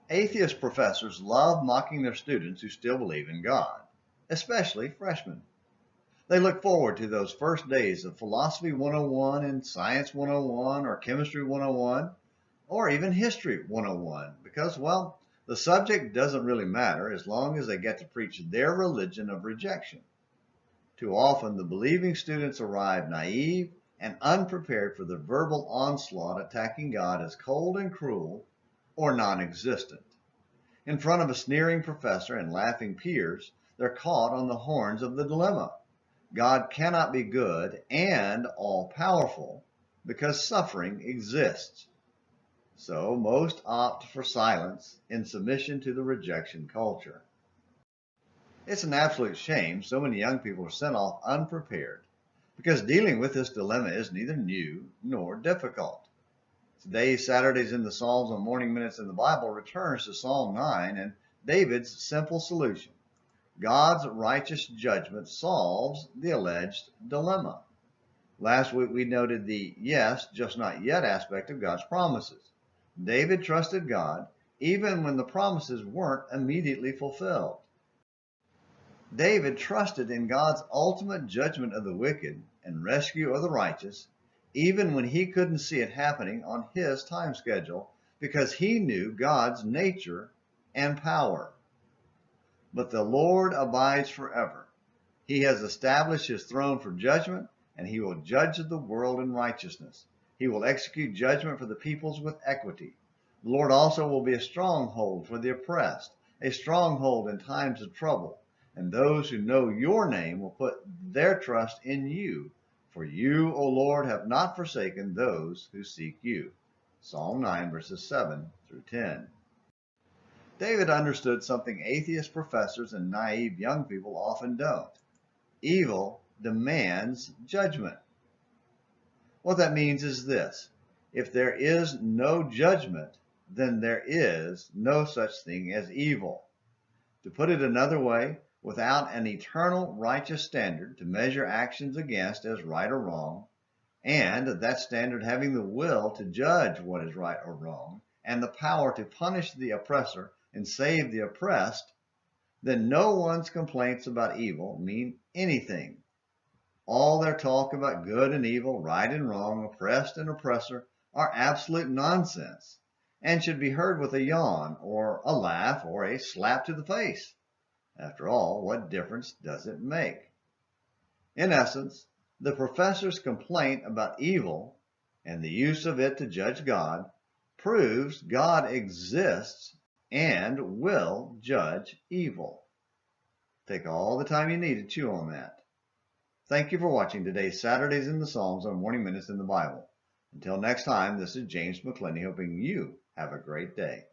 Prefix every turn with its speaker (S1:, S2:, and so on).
S1: Atheist professors love mocking their students who still believe in God, especially freshmen. They look forward to those first days of Philosophy 101 and Science 101 or Chemistry 101 or even History 101 because, well, the subject doesn't really matter as long as they get to preach their religion of rejection. Too often, the believing students arrive naive and unprepared for the verbal onslaught attacking God as cold and cruel or non-existent. In front of a sneering professor and laughing peers, they're caught on the horns of the dilemma. God cannot be good and all-powerful because suffering exists. So most opt for silence in submission to the rejection culture. It's an absolute shame so many young people are sent off unprepared because dealing with this dilemma is neither new nor difficult. Today's Saturdays in the Psalms on Morning Minutes in the Bible returns to Psalm 9 and David's simple solution. God's righteous judgment solves the alleged dilemma. Last week we noted the yes, just not yet aspect of God's promises. David trusted God even when the promises weren't immediately fulfilled. David trusted in God's ultimate judgment of the wicked and rescue of the righteous, even when he couldn't see it happening on his time schedule, because he knew God's nature and power. But the Lord abides forever. He has established his throne for judgment, and he will judge the world in righteousness. He will execute judgment for the peoples with equity. The Lord also will be a stronghold for the oppressed, a stronghold in times of trouble. And those who know your name will put their trust in you. For you, O Lord, have not forsaken those who seek you. Psalm 9, verses 7 through 10. David understood something atheist professors and naive young people often don't. Evil demands judgment. What that means is this: if there is no judgment, then there is no such thing as evil. To put it another way, without an eternal righteous standard to measure actions against as right or wrong, and that standard having the will to judge what is right or wrong, and the power to punish the oppressor and save the oppressed, then no one's complaints about evil mean anything. All their talk about good and evil, right and wrong, oppressed and oppressor are absolute nonsense and should be heard with a yawn or a laugh or a slap to the face. After all, what difference does it make? In essence, the professor's complaint about evil and the use of it to judge God proves God exists and will judge evil. Take all the time you need to chew on that. Thank you for watching today's Saturdays in the Psalms on Morning Minutes in the Bible. Until next time, this is James McClenny hoping you have a great day.